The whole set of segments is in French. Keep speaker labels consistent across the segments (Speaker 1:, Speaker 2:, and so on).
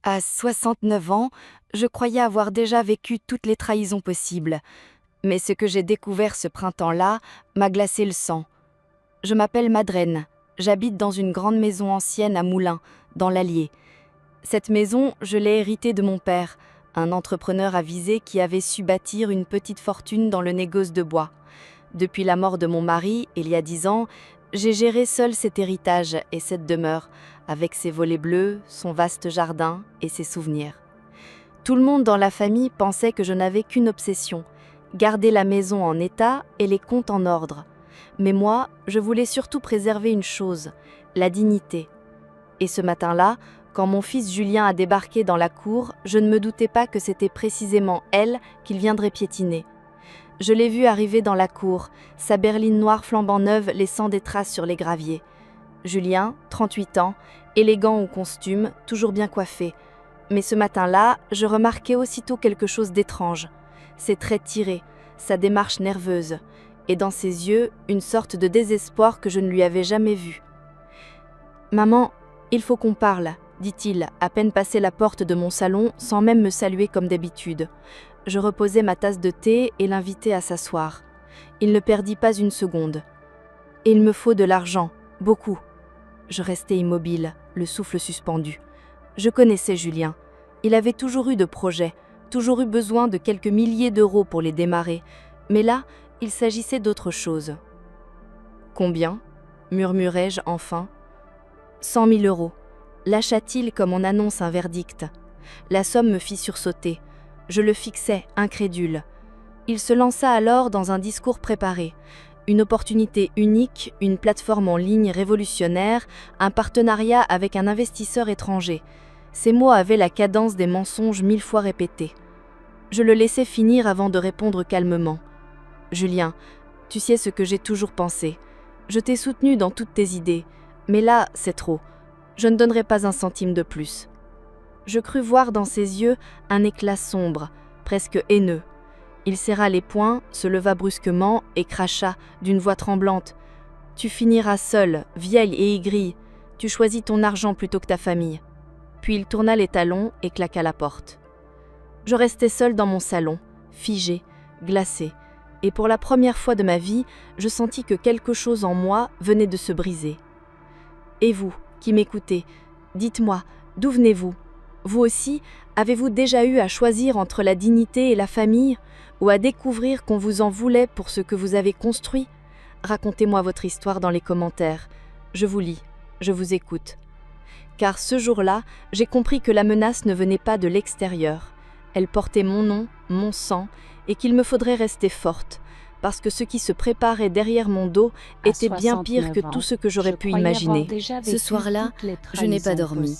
Speaker 1: À 69 ans, je croyais avoir déjà vécu toutes les trahisons possibles. Mais ce que j'ai découvert ce printemps-là m'a glacé le sang. Je m'appelle Madeleine. J'habite dans une grande maison ancienne à Moulins, dans l'Allier. Cette maison, je l'ai héritée de mon père, un entrepreneur avisé qui avait su bâtir une petite fortune dans le négoce de bois. Depuis la mort de mon mari, il y a 10 ans, j'ai géré seul cet héritage et cette demeure, avec ses volets bleus, son vaste jardin et ses souvenirs. Tout le monde dans la famille pensait que je n'avais qu'une obsession, garder la maison en état et les comptes en ordre. Mais moi, je voulais surtout préserver une chose, la dignité. Et ce matin-là, quand mon fils Julien a débarqué dans la cour, je ne me doutais pas que c'était précisément elle qu'il viendrait piétiner. Je l'ai vu arriver dans la cour, sa berline noire flambant neuve laissant des traces sur les graviers. Julien, 38 ans, élégant au costume, toujours bien coiffé. Mais ce matin-là, je remarquai aussitôt quelque chose d'étrange. Ses traits tirés, sa démarche nerveuse, et dans ses yeux, une sorte de désespoir que je ne lui avais jamais vu. « Maman, il faut qu'on parle », dit-il, à peine passé la porte de mon salon, sans même me saluer comme d'habitude. Je reposai ma tasse de thé et l'invitai à s'asseoir. Il ne perdit pas une seconde. « Il me faut de l'argent, beaucoup. » Je restai immobile, le souffle suspendu. Je connaissais Julien. Il avait toujours eu de projets, toujours eu besoin de quelques milliers d'euros pour les démarrer. Mais là, il s'agissait d'autre chose. « Combien ?» murmurai-je enfin. « 100 000 euros. Lâcha-t-il comme on annonce un verdict. La somme me fit sursauter. Je le fixais, incrédule. Il se lança alors dans un discours préparé. Une opportunité unique, une plateforme en ligne révolutionnaire, un partenariat avec un investisseur étranger. Ces mots avaient la cadence des mensonges 1000 fois répétés. Je le laissai finir avant de répondre calmement. « Julien, tu sais ce que j'ai toujours pensé. Je t'ai soutenu dans toutes tes idées, mais là, c'est trop. Je ne donnerai pas un centime de plus. » Je crus voir dans ses yeux un éclat sombre, presque haineux. Il serra les poings, se leva brusquement et cracha d'une voix tremblante. « Tu finiras seule, vieille et aigrie. Tu choisis ton argent plutôt que ta famille. » Puis il tourna les talons et claqua la porte. Je restai seule dans mon salon, figée, glacée, et pour la première fois de ma vie, je sentis que quelque chose en moi venait de se briser. Et vous, qui m'écoutez, dites-moi, d'où venez-vous ? Vous aussi, avez-vous déjà eu à choisir entre la dignité et la famille, ou à découvrir qu'on vous en voulait pour ce que vous avez construit ? Racontez-moi votre histoire dans les commentaires. Je vous lis, je vous écoute. Car ce jour-là, j'ai compris que la menace ne venait pas de l'extérieur. Elle portait mon nom, mon sang, et qu'il me faudrait rester forte, parce que ce qui se préparait derrière mon dos était bien pire que tout ce que j'aurais pu imaginer.
Speaker 2: Ce soir-là, je n'ai pas dormi.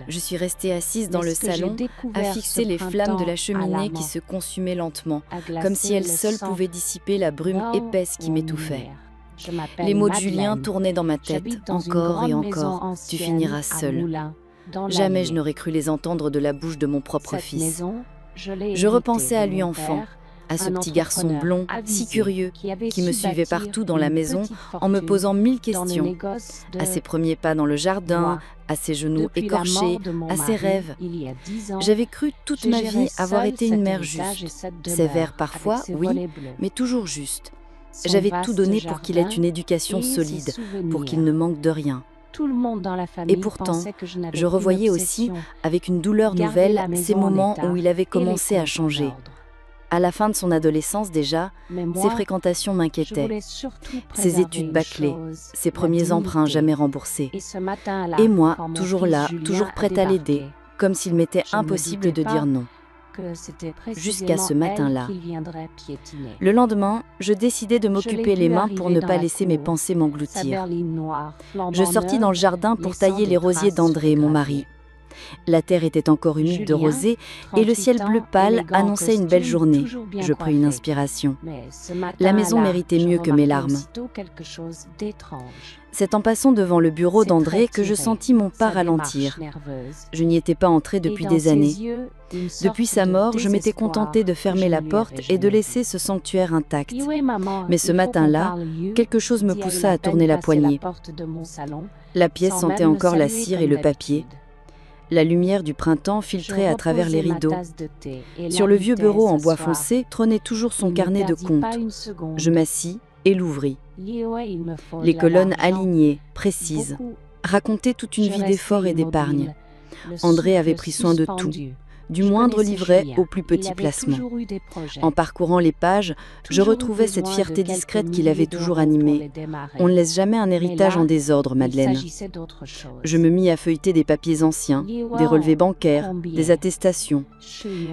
Speaker 2: Je suis restée assise dans le salon, à fixer les flammes de la cheminée qui se consumaient lentement, comme si elles seules pouvaient dissiper la brume épaisse qui m'étouffait. Les mots de Julien tournaient dans ma tête, encore et encore. Tu finiras seule. Jamais je n'aurais cru les entendre de la bouche de mon propre fils. Je repensais à lui enfant, à ce petit garçon blond, si curieux, qui me suivait partout dans la maison en me posant 1000 questions, à ses premiers pas dans le jardin, à ses genoux écorchés, à ses rêves. J'avais cru toute ma vie avoir été une mère juste, sévère parfois, oui, mais toujours juste. J'avais tout donné pour qu'il ait une éducation solide, pour qu'il ne manque de rien. Et pourtant, je revoyais aussi, avec une douleur nouvelle, ces moments où il avait commencé à changer. À la fin de son adolescence déjà, ses fréquentations m'inquiétaient, ses études bâclées, ses premiers emprunts jamais remboursés. Et moi, toujours là, toujours prête à l'aider, comme s'il m'était impossible de dire non. Jusqu'à ce matin-là. Le lendemain, je décidai de m'occuper les mains pour ne pas laisser mes pensées m'engloutir. Je sortis dans le jardin pour tailler les rosiers d'André, mon mari. La terre était encore humide de rosée et le ciel bleu pâle annonçait une belle journée. Je pris une inspiration. La maison méritait mieux que mes larmes. C'est en passant devant le bureau d'André que je sentis mon pas ralentir. Je n'y étais pas entrée depuis des années. Depuis sa mort, je m'étais contentée de fermer la porte et de laisser ce sanctuaire intact. Mais ce matin-là, quelque chose me poussa à tourner la poignée. La pièce sentait encore la cire et le papier. La lumière du printemps filtrait à travers les rideaux. Sur le vieux bureau en bois foncé trônait toujours son carnet de comptes. Je m'assis et l'ouvris. Les colonnes alignées, précises, racontaient toute une vie d'effort et d'épargne. André avait pris soin de tout, du moindre livret au plus petit placement. En parcourant les pages, je retrouvais cette fierté discrète qui l'avait toujours animée. On ne laisse jamais un héritage en désordre, Madeleine. Je me mis à feuilleter des papiers anciens, des relevés bancaires, des attestations.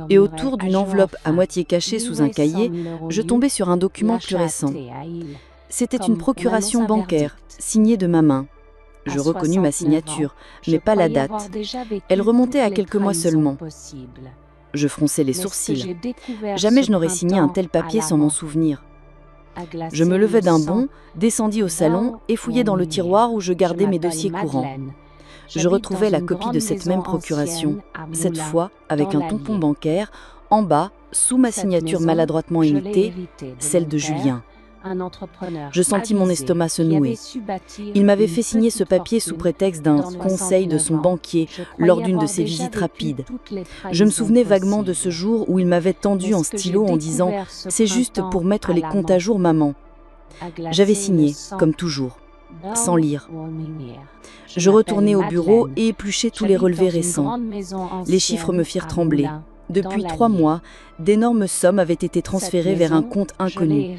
Speaker 2: Et autour d'une enveloppe à moitié cachée sous un cahier, je tombais sur un document plus récent. C'était une procuration bancaire, signée de ma main. Je reconnus ma signature, mais pas la date. Elle remontait à quelques mois seulement. Je fronçais les sourcils. Jamais je n'aurais signé un tel papier sans m'en souvenir. Je me levai d'un bond, descendis au salon et fouillai dans le tiroir où je gardais mes dossiers courants. Je retrouvai la copie de cette même procuration, cette fois avec un tampon bancaire, en bas, sous ma signature maladroitement imitée, celle de Julien. Je sentis mon estomac se nouer. Il m'avait fait signer ce papier sous prétexte d'un conseil de son banquier lors d'une de ses visites rapides. Je me souvenais vaguement de ce jour où il m'avait tendu en stylo en disant « C'est juste pour mettre les comptes à jour, maman ». J'avais signé, comme toujours, sans lire. Je retournai au bureau et épluchai tous les relevés récents. Les chiffres me firent trembler. Depuis 3 mois, d'énormes sommes avaient été transférées vers un compte inconnu.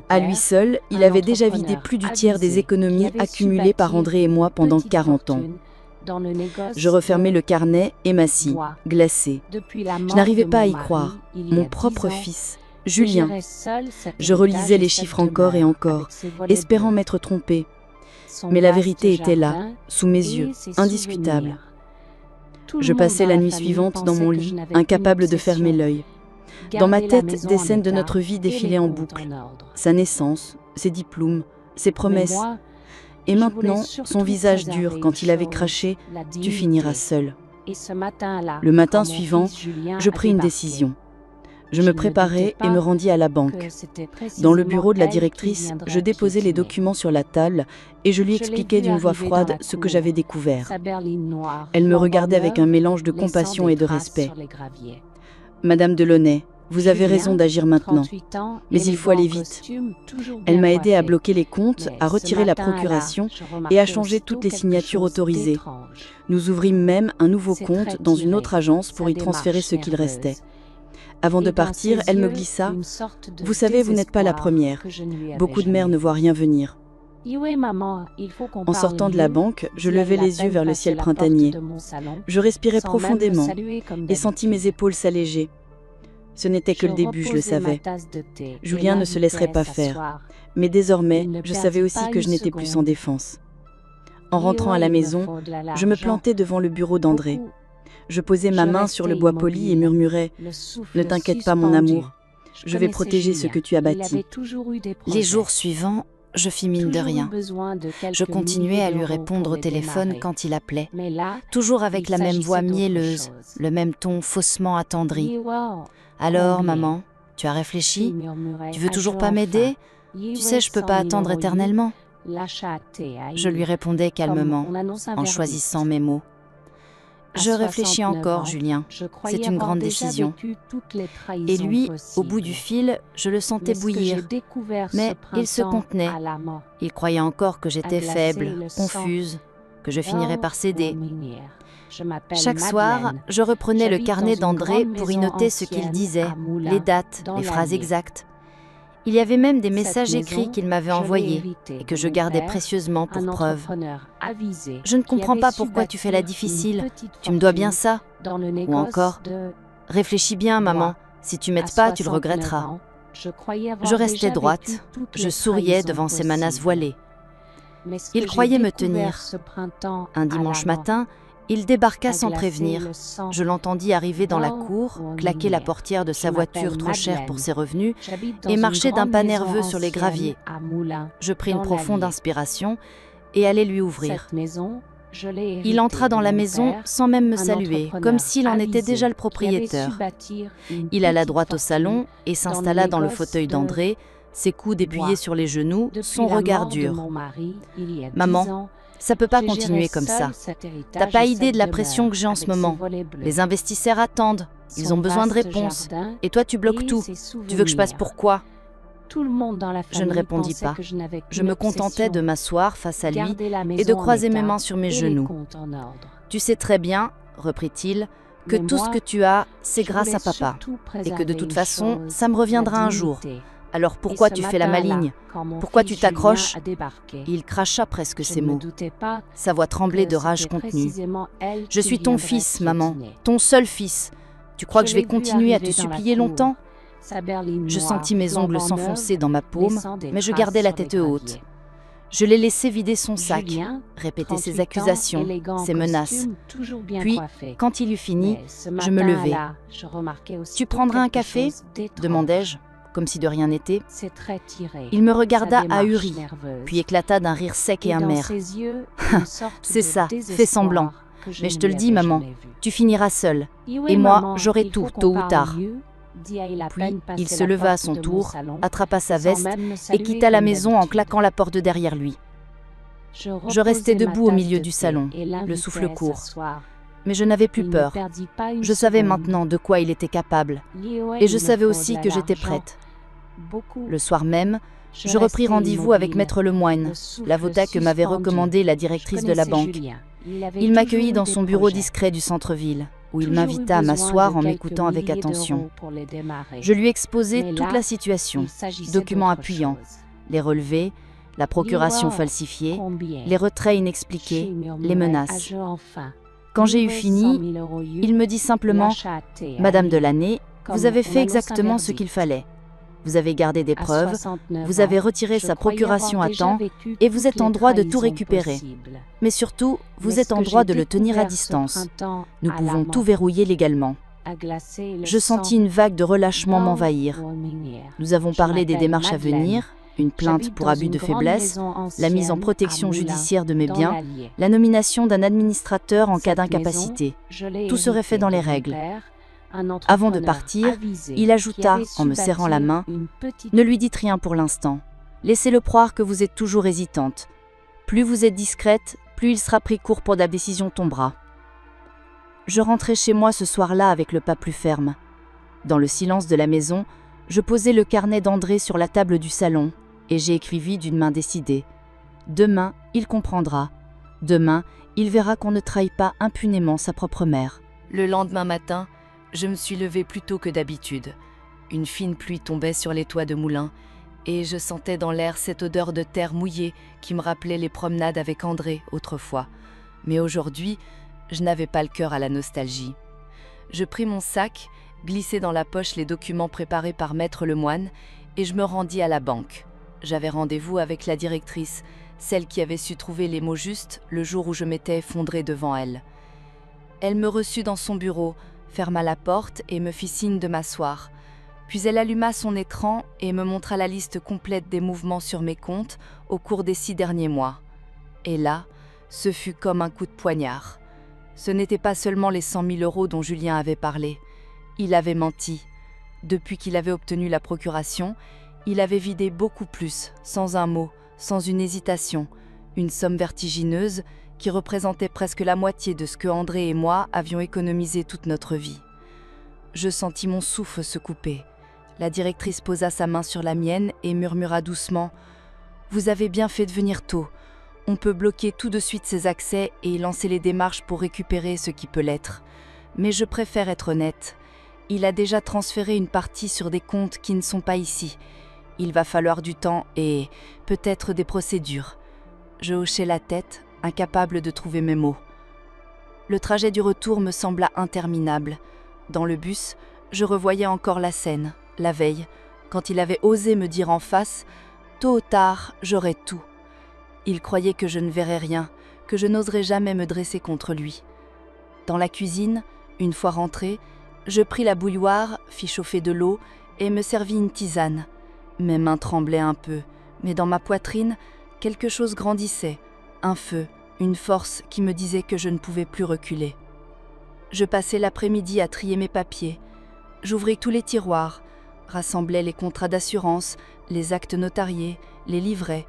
Speaker 2: À lui seul, il avait déjà vidé plus du tiers des économies accumulées par André et moi pendant 40 ans. Je refermai le carnet et m'assis, glacé. Je n'arrivais pas à y croire. Mon propre fils, Julien. Je relisais les chiffres encore et encore, espérant m'être trompée. Mais la vérité était là, sous mes yeux, indiscutable. Je passais la nuit suivante dans mon lit, incapable de fermer l'œil. Dans ma tête, des scènes de notre vie défilaient en boucle. Sa naissance, ses diplômes, ses promesses. Et maintenant, son visage dur quand il avait craché « Tu finiras seul ». Le matin suivant, je pris une décision. Je me préparai et me rendis à la banque. Dans le bureau de la directrice, je déposai les documents sur la table et je lui expliquai d'une voix froide ce que j'avais découvert. Elle me regardait avec un mélange de compassion et de respect. « Madame Delaunay, vous avez raison d'agir maintenant, mais il faut aller vite. » Elle m'a aidé à bloquer les comptes, à retirer la procuration et à changer toutes les signatures autorisées. Nous ouvrîmes même un nouveau compte dans une autre agence pour y transférer ce qu'il restait. Avant de partir, elle me glissa « Vous savez, vous n'êtes pas la première. Beaucoup de mères ne voient rien venir. » En sortant de la banque, je levai les yeux vers le ciel printanier. Je respirais profondément et sentis mes épaules s'alléger. Ce n'était que le début, je le savais. Julien ne se laisserait pas faire. Mais désormais, je savais aussi que je n'étais plus sans défense. En rentrant à la maison, je me plantai devant le bureau d'André. Je posai ma main sur le bois poli et murmurai « Ne t'inquiète pas, mon amour, je vais protéger ce que tu as bâti. »
Speaker 1: Les jours suivants, je fis mine de rien. Je continuais à lui répondre au téléphone quand il appelait, toujours avec la même voix mielleuse, le même ton faussement attendri. « Alors, maman, tu as réfléchi? Tu veux toujours pas m'aider? Tu sais, je peux pas attendre éternellement. » Je lui répondais calmement, en choisissant mes mots. Je réfléchis encore, Julien. C'est une grande décision. Et lui, au bout du fil, je le sentais bouillir. Mais il se contenait. Il croyait encore que j'étais faible, confuse, que je finirais par céder. Chaque soir, je reprenais le carnet d'André pour y noter ce qu'il disait, les dates, les phrases exactes. Il y avait même des messages écrits qu'il m'avait envoyés et que je gardais précieusement pour preuve. « Je ne comprends pas pourquoi tu fais la difficile. Tu me dois bien ça. » Ou encore « Réfléchis bien, maman. Si tu m'aides pas, tu le regretteras. » Je restais droite. Je souriais devant ces menaces voilées. Il croyait me tenir. Un dimanche matin, il débarqua sans prévenir. Je l'entendis arriver dans la cour, claquer la portière de sa voiture trop chère pour ses revenus et marcher d'un pas nerveux sur les graviers. Je pris une profonde inspiration et allai lui ouvrir. Il entra dans la maison sans même me saluer, comme s'il en était déjà le propriétaire. Il alla droit au salon et s'installa dans le fauteuil d'André, ses coudes appuyés sur les genoux, son regard dur. « Maman,
Speaker 2: Ça peut pas continuer comme ça. T'as pas idée de la pression que j'ai en ce moment. Les investisseurs attendent, ils ont besoin de réponses. Et toi, tu bloques tout. Tu veux que je passe pour quoi ? Je ne répondis pas. Je me contentais de m'asseoir face à lui et de croiser mes mains sur mes genoux. Tu sais très bien, reprit-il, que tout ce que tu as, c'est grâce à papa. Et que de toute façon, ça me reviendra un jour. Alors pourquoi tu fais la maligne ? Pourquoi tu t'accroches ? Il cracha presque ces mots. Sa voix tremblait de rage contenue. Je suis ton fils, maman, ton seul fils. Tu crois que je vais continuer à te supplier longtemps ? Je sentis mes ongles s'enfoncer dans ma paume, mais je gardais la tête haute. Je l'ai laissé vider son sac, répéter ses accusations, ses menaces. Puis, quand il eut fini, je me levai. « Tu prendras un café ?» demandai-je, comme si de rien n'était. Il me regarda ahuri, puis éclata d'un rire sec et amer. « C'est ça, fais semblant. Mais je te le dis, maman, tu finiras seule. Et moi, j'aurai tout, tôt ou tard. » Puis, il se leva à son tour, attrapa sa veste et quitta la maison en claquant la porte derrière lui. Je restais debout au milieu du salon, le souffle court. Mais je n'avais plus peur. Je savais maintenant de quoi il était capable. Et je savais aussi que j'étais prête. Le soir même, je repris rendez-vous avec Maître Lemoine, l'avocat que m'avait recommandé la directrice de la banque. Il m'accueillit dans son bureau discret du centre-ville, où il m'invita à m'asseoir en m'écoutant avec attention. Je lui exposai toute la situation, documents appuyants, les relevés, la procuration falsifiée, les retraits inexpliqués, les menaces. Quand j'ai eu fini, il me dit simplement « Madame Delaney, vous avez fait exactement ce qu'il fallait. Vous avez gardé des preuves, vous avez retiré sa procuration à temps et vous êtes en droit de tout récupérer. Mais surtout, vous êtes en droit de le tenir à distance. Nous pouvons tout verrouiller légalement. » Je sentis une vague de relâchement m'envahir. Nous avons parlé des démarches à venir, une plainte pour abus de faiblesse, la mise en protection judiciaire de mes biens, la nomination d'un administrateur en cas d'incapacité. Tout serait fait dans les règles. Avant de partir, il ajouta, en me serrant la main, « Ne lui dites rien pour l'instant. Laissez-le croire que vous êtes toujours hésitante. Plus vous êtes discrète, plus il sera pris court pour la décision tombera. » Je rentrai chez moi ce soir-là avec le pas plus ferme. Dans le silence de la maison, je posai le carnet d'André sur la table du salon et j'ai écrivi d'une main décidée. Demain, il comprendra. Demain, il verra qu'on ne trahit pas impunément sa propre mère. Le lendemain matin, je me suis levée plus tôt que d'habitude. Une fine pluie tombait sur les toits de moulin et je sentais dans l'air cette odeur de terre mouillée qui me rappelait les promenades avec André autrefois. Mais aujourd'hui, je n'avais pas le cœur à la nostalgie. Je pris mon sac, glissai dans la poche les documents préparés par Maître Lemoine et je me rendis à la banque. J'avais rendez-vous avec la directrice, celle qui avait su trouver les mots justes le jour où je m'étais effondrée devant elle. Elle me reçut dans son bureau, ferma la porte et me fit signe de m'asseoir. Puis elle alluma son écran et me montra la liste complète des mouvements sur mes comptes au cours des 6 derniers mois. Et là, ce fut comme un coup de poignard. Ce n'était pas seulement les 100 000 € dont Julien avait parlé. Il avait menti. Depuis qu'il avait obtenu la procuration, il avait vidé beaucoup plus, sans un mot, sans une hésitation, une somme vertigineuse qui représentait presque la moitié de ce que André et moi avions économisé toute notre vie. Je sentis mon souffle se couper. La directrice posa sa main sur la mienne et murmura doucement « Vous avez bien fait de venir tôt. On peut bloquer tout de suite ces accès et lancer les démarches pour récupérer ce qui peut l'être. Mais je préfère être honnête. Il a déjà transféré une partie sur des comptes qui ne sont pas ici. Il va falloir du temps et peut-être des procédures. » Je hochai la tête, incapable de trouver mes mots. Le trajet du retour me sembla interminable. Dans le bus, je revoyais encore la scène, la veille, quand il avait osé me dire en face « Tôt ou tard, j'aurai tout ». Il croyait que je ne verrais rien, que je n'oserais jamais me dresser contre lui. Dans la cuisine, une fois rentrée, je pris la bouilloire, fis chauffer de l'eau et me servis une tisane. Mes mains tremblaient un peu, mais dans ma poitrine, quelque chose grandissait, un feu, une force qui me disait que je ne pouvais plus reculer. Je passai l'après-midi à trier mes papiers. J'ouvris tous les tiroirs, rassemblais les contrats d'assurance, les actes notariés, les livrets.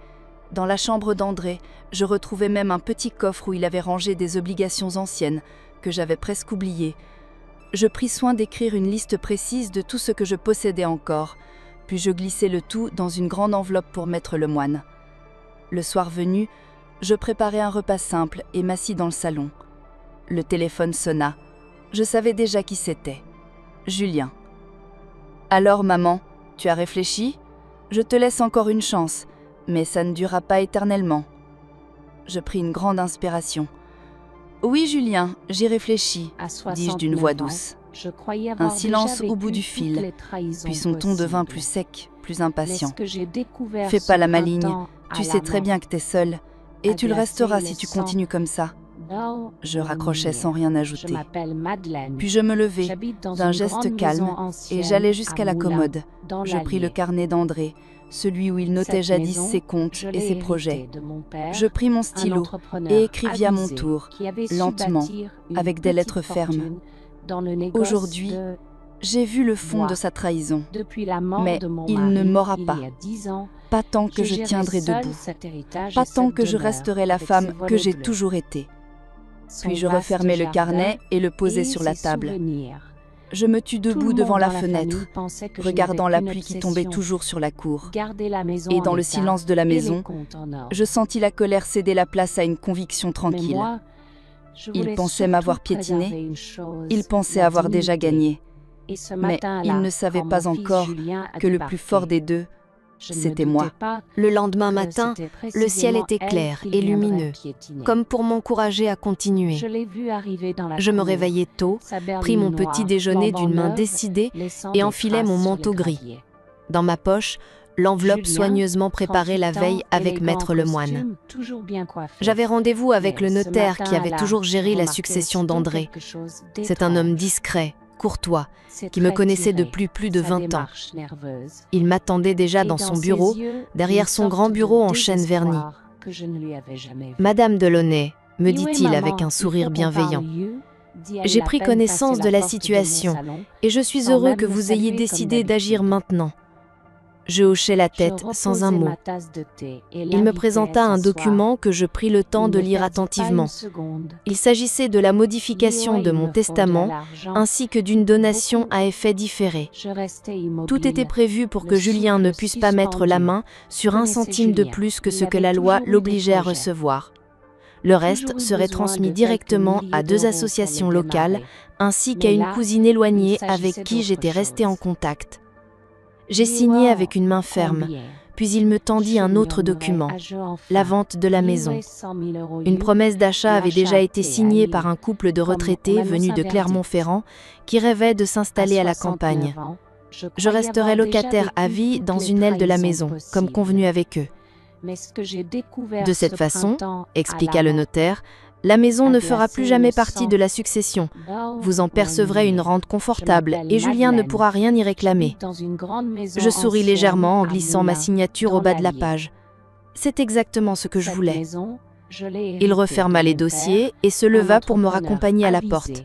Speaker 2: Dans la chambre d'André, je retrouvais même un petit coffre où il avait rangé des obligations anciennes, que j'avais presque oubliées. Je pris soin d'écrire une liste précise de tout ce que je possédais encore, puis je glissai le tout dans une grande enveloppe pour Maître Lemoine. Le soir venu, je préparai un repas simple et m'assis dans le salon. Le téléphone sonna. Je savais déjà qui c'était. Julien. « Alors, maman, tu as réfléchi ? Je te laisse encore une chance, mais ça ne durera pas éternellement. » Je pris une grande inspiration. « Oui, Julien, j'y réfléchis, dis-je d'une voix douce. » Un silence au bout du fil, puis son ton devint plus sec, plus impatient. « Fais pas la maligne, tu sais très bien que t'es seule, et tu le resteras si tu continues comme ça. » Je raccrochais sans rien ajouter. Puis je me levai, d'un geste calme, et j'allai jusqu'à la commode. Je pris le carnet d'André, celui où il notait jadis ses comptes et ses projets. Je pris mon stylo et écrivis à mon tour, lentement, avec des lettres fermes. Aujourd'hui, j'ai vu le fond de sa trahison, mais il ne m'aura pas. Pas tant que je tiendrai debout, pas tant que je resterai la femme que j'ai toujours été. Puis je refermai le carnet et le posai sur la table. Je me tus debout devant la fenêtre, regardant la pluie qui tombait toujours sur la cour. Et dans le silence de la maison, je sentis la colère céder la place à une conviction tranquille. Il pensait m'avoir piétiné, il pensait avoir déjà gagné. Mais il ne savait pas encore que le plus fort des deux, c'était moi.
Speaker 1: Le lendemain matin, le ciel était clair et lumineux, comme pour m'encourager à continuer. Je me réveillai tôt, pris mon petit déjeuner d'une main décidée et enfilai mon manteau gris. Dans ma poche, l'enveloppe soigneusement préparée la veille avec Maître Lemoine. J'avais rendez-vous avec le notaire qui avait toujours géré la succession d'André. C'est un homme discret, courtois, qui me connaissait depuis plus de 20 ans. Il m'attendait déjà dans son bureau, derrière son grand bureau en chêne verni. « Madame Delaunay, me dit-il avec un sourire bienveillant, j'ai pris connaissance de la situation et je suis heureux que vous ayez décidé d'agir maintenant. » Je hochai la tête sans un mot. Il me présenta un document que je pris le temps de lire attentivement. Il s'agissait de la modification de mon testament ainsi que d'une donation à effet différé. Tout était prévu pour que Julien ne puisse pas mettre la main sur un centime de plus que ce que la loi l'obligeait à recevoir. Le reste serait transmis directement à 2 associations locales ainsi qu'à une cousine éloignée avec qui j'étais restée en contact. J'ai signé avec une main ferme, puis il me tendit un autre document, la vente de la maison. Une promesse d'achat avait déjà été signée par un couple de retraités venus de Clermont-Ferrand qui rêvaient de s'installer à la campagne. Je resterai locataire à vie dans une aile de la maison, comme convenu avec eux. De cette façon, expliqua le notaire, la maison ne fera plus jamais partie de la succession. Vous en percevrez une rente confortable et Julien ne pourra rien y réclamer. Je souris légèrement en glissant ma signature au bas de la page. C'est exactement ce que je voulais. Il referma les dossiers et se leva pour me raccompagner à la porte.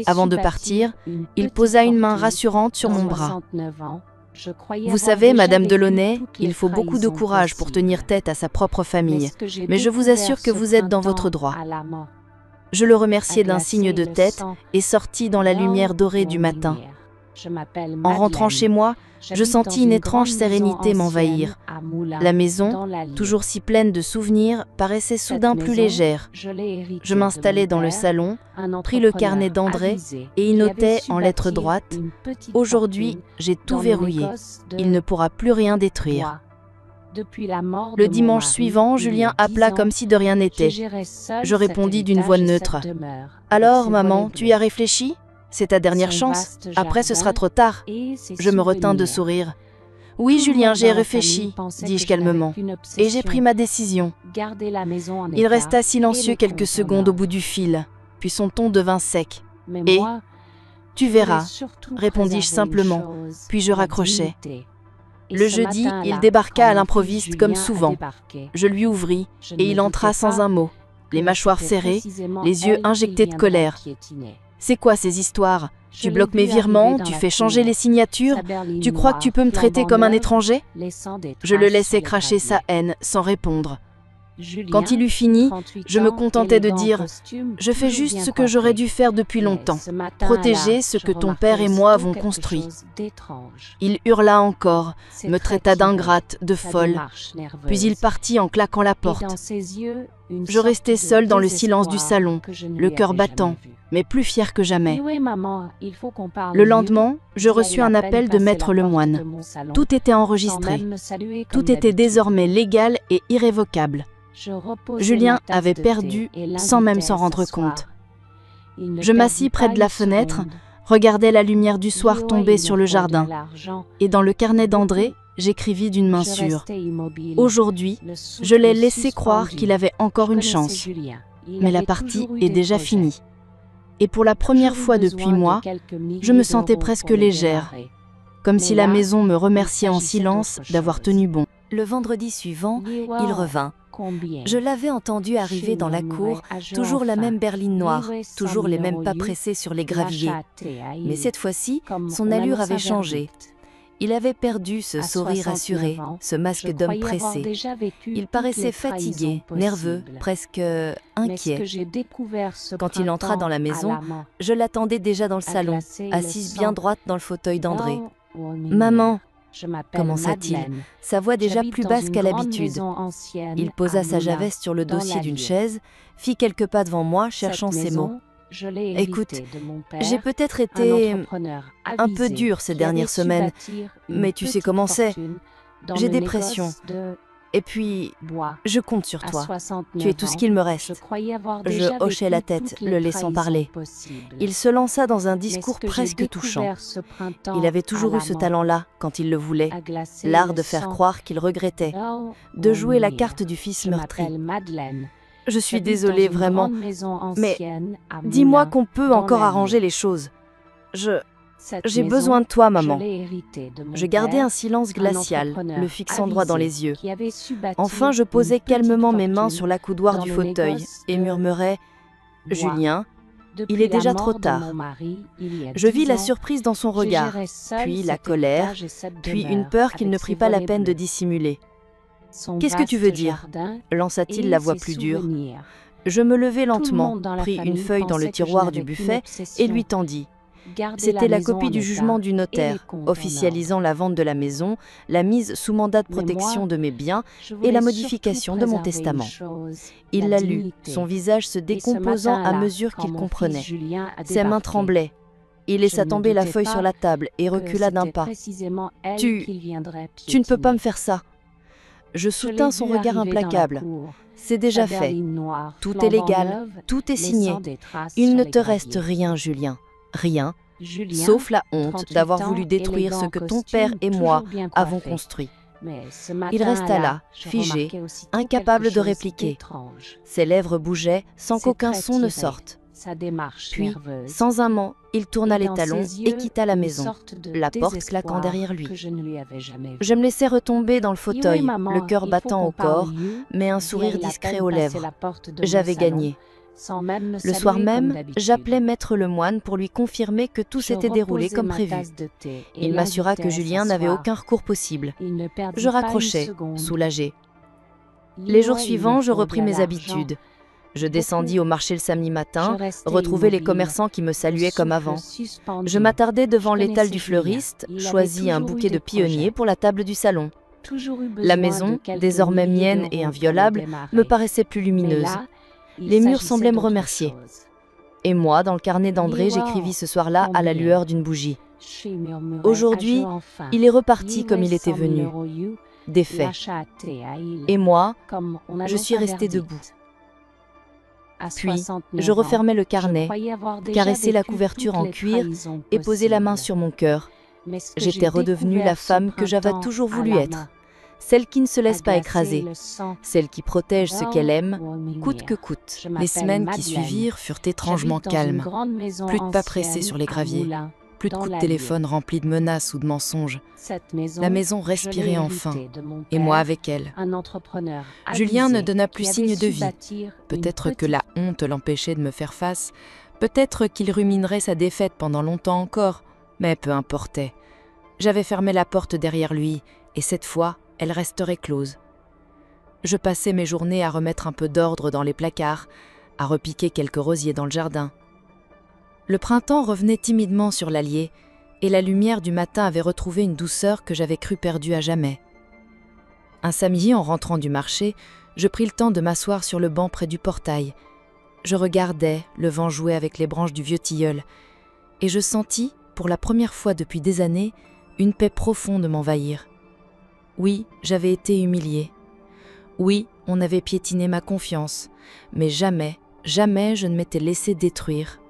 Speaker 1: Avant de partir, il posa une main rassurante sur mon bras. Vous savez, Madame Delaunay, il faut beaucoup de courage pour tenir tête à sa propre famille, mais je vous assure que vous êtes dans votre droit. Je le remerciai d'un signe de tête et sortis dans la lumière dorée du matin. En rentrant chez moi, je sentis une étrange sérénité m'envahir. La maison, toujours si pleine de souvenirs, paraissait soudain plus légère. Je m'installai dans le salon, pris le carnet d'André et y notai en lettres droites « Aujourd'hui, j'ai tout verrouillé. Il ne pourra plus rien détruire. » Le dimanche suivant, Julien appela comme si de rien n'était. Je répondis d'une voix neutre. « Alors, maman, tu y as réfléchi ? C'est ta dernière chance. Après, ce sera trop tard. » Je me retins de sourire. « Oui, Julien, j'ai réfléchi, dis-je calmement, et j'ai pris ma décision. » Il resta silencieux quelques secondes au bout du fil, puis son ton devint sec. « Et tu verras, répondis-je simplement, puis je raccrochai. Le jeudi, il débarqua à l'improviste comme souvent. Je lui ouvris, et il entra sans un mot, les mâchoires serrées, les yeux injectés de colère.
Speaker 3: C'est quoi ces histoires? Tu bloques mes virements, tu fais changer les signatures, tu crois que tu peux me traiter comme un étranger? Je le laissais cracher sa haine sans répondre. Quand il eut fini, je me contentais de dire « Je fais juste ce que j'aurais dû faire depuis longtemps, protéger ce que ton père et moi avons construit. » Il hurla encore, me traita d'ingrate, de folle, puis il partit en claquant la porte. Je restais seule dans le silence du salon, le cœur battant, mais plus fière que jamais. Le lendemain, je reçus un appel de Maître Lemoine. Tout était enregistré. Tout était désormais légal et irrévocable. Julien avait perdu sans même s'en rendre compte. Je m'assis près de la fenêtre, regardais la lumière du soir tomber sur le jardin, et dans le carnet d'André, j'écrivis d'une main sûre. Aujourd'hui, je l'ai laissé croire qu'il avait encore une chance, mais la partie est déjà finie. Et pour la première fois depuis mois, je me sentais presque légère, comme si la maison me remerciait en silence d'avoir tenu bon.
Speaker 2: Le vendredi suivant, il revint. Je l'avais entendu arriver dans la cour, toujours la même berline noire, toujours les mêmes pas pressés sur les graviers. Mais cette fois-ci, son allure avait changé. Il avait perdu ce sourire assuré, ce masque d'homme pressé. Il paraissait fatigué, nerveux, presque inquiet. Quand il entra dans la maison, je l'attendais déjà dans le salon, assise bien droite dans le fauteuil d'André. « Maman !» commença-t-il, sa voix déjà plus basse qu'à l'habitude. Il posa sa javeste sur le dossier d'une chaise, fit quelques pas devant moi, cherchant ses mots. « Écoute, j'ai peut-être été un peu dur ces dernières semaines, mais tu sais comment c'est. J'ai des pressions. Et puis, je compte sur toi. Tu es tout ce qu'il me reste. » Je hochai la tête, le laissant parler. Il se lança dans un discours presque touchant. Il avait toujours eu ce talent-là, quand il le voulait, l'art de faire croire qu'il regrettait, de jouer la carte du fils meurtri. « Je suis désolée, vraiment, mais dis-moi qu'on peut encore arranger les choses. J'ai besoin de toi, maman. » Je gardais un silence glacial, le fixant droit dans les yeux. Enfin, je posais calmement mes mains sur l'accoudoir du fauteuil et murmurais « Julien, il est déjà trop tard. » Je vis la surprise dans son regard, puis la colère, puis une peur qu'il ne prit pas la peine de dissimuler. « Qu'est-ce que tu veux dire ?» lança-t-il la voix plus dure. Je me levai lentement, pris une feuille dans le tiroir du buffet et lui tendis. C'était la copie du jugement du notaire, officialisant la vente de la maison, la mise sous mandat de protection de mes biens et la modification de mon testament. Il la lut, son visage se décomposant à mesure qu'il comprenait. Ses mains tremblaient. Il laissa tomber la feuille sur la table et recula d'un pas. « Tu ne peux pas me faire ça. » Je soutins son regard implacable. « C'est déjà fait. Tout est légal, tout est signé. Il ne te reste rien, Julien. Rien, sauf la honte d'avoir voulu détruire ce que ton père et moi avons construit. » Il resta là, figé, incapable de répliquer. Ses lèvres bougeaient sans qu'aucun son ne sorte. Puis, sans un mot, il tourna les talons et quitta la maison, la porte claquant derrière lui. Je me laissai retomber dans le fauteuil, le cœur battant au corps, mais un sourire discret aux lèvres. J'avais gagné. Le soir même, j'appelai Maître Lemoine pour lui confirmer que tout s'était déroulé comme prévu. Il m'assura que Julien n'avait aucun recours possible. Je raccrochai, soulagée. Les jours suivants, je repris mes habitudes. Je descendis au marché le samedi matin, retrouvai les commerçants qui me saluaient comme avant. Je m'attardai devant l'étal du fleuriste, choisis un bouquet de pionniers pour la table du salon. La maison, désormais mienne et inviolable, me paraissait plus lumineuse. Les murs semblaient me remercier. Et moi, dans le carnet d'André, j'écrivis ce soir-là à la lueur d'une bougie. Aujourd'hui, il est reparti comme il était venu, défait. Et moi, je suis restée debout. Puis, je refermai le carnet, caressai la couverture en cuir et posai la main sur mon cœur. J'étais redevenue la femme que j'avais toujours voulu être. Celle qui ne se laisse pas écraser, celle qui protège ce qu'elle aime, coûte que coûte.
Speaker 3: Les semaines qui suivirent furent étrangement calmes. Plus de pas pressés sur les graviers, plus de coups de téléphone remplis de menaces ou de mensonges. La maison respirait enfin, et moi avec elle. Julien ne donna plus signe de vie. Peut-être que la honte l'empêchait de me faire face,
Speaker 2: Peut-être qu'il ruminerait sa défaite pendant longtemps encore, mais peu importait. J'avais fermé la porte derrière lui, et cette fois, elle resterait close. Je passais mes journées à remettre un peu d'ordre dans les placards, à repiquer quelques rosiers dans le jardin. Le printemps revenait timidement sur l'Allier, et la lumière du matin avait retrouvé une douceur que j'avais cru perdue à jamais. Un samedi, en rentrant du marché, je pris le temps de m'asseoir sur le banc près du portail. Je regardais le vent jouer avec les branches du vieux tilleul, et je sentis, pour la première fois depuis des années, une paix profonde m'envahir. Oui, j'avais été humiliée. Oui, on avait piétiné ma confiance, mais jamais, jamais je ne m'étais laissé détruire.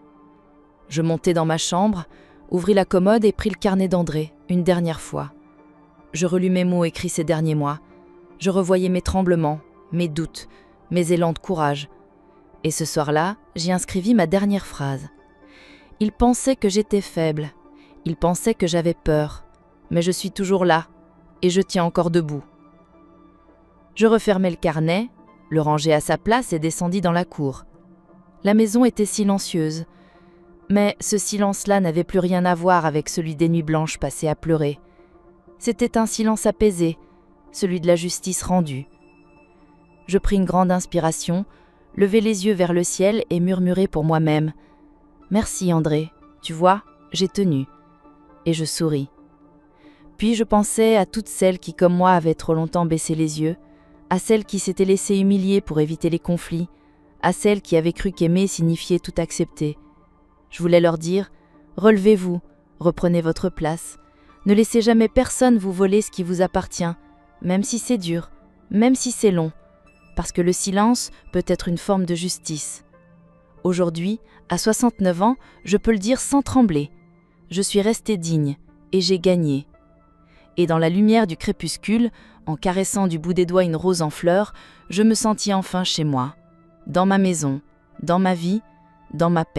Speaker 2: Je montai dans ma chambre, ouvris la commode et pris le carnet d'André, une dernière fois. Je relus mes mots écrits ces derniers mois. Je revoyais mes tremblements, mes doutes, mes élans de courage. Et ce soir-là, j'y inscrivis ma dernière phrase. Il pensait que j'étais faible, il pensait que j'avais peur, mais je suis toujours là, et je tiens encore debout. Je refermai le carnet, le rangeai à sa place et descendis dans la cour. La maison était silencieuse, mais ce silence-là n'avait plus rien à voir avec celui des nuits blanches passées à pleurer. C'était un silence apaisé, celui de la justice rendue. Je pris une grande inspiration, levai les yeux vers le ciel et murmurai pour moi-même « Merci André, tu vois, j'ai tenu. » Et je souris. Puis je pensais à toutes celles qui, comme moi, avaient trop longtemps baissé les yeux, à celles qui s'étaient laissées humilier pour éviter les conflits, à celles qui avaient cru qu'aimer signifiait tout accepter. Je voulais leur dire « Relevez-vous, reprenez votre place. Ne laissez jamais personne vous voler ce qui vous appartient, même si c'est dur, même si c'est long, parce que le silence peut être une forme de justice. Aujourd'hui, à 69 ans, je peux le dire sans trembler. Je suis restée digne, et j'ai gagné. » Et dans la lumière du crépuscule, en caressant du bout des doigts une rose en fleurs, je me sentis enfin chez moi, dans ma maison, dans ma vie, dans ma paix.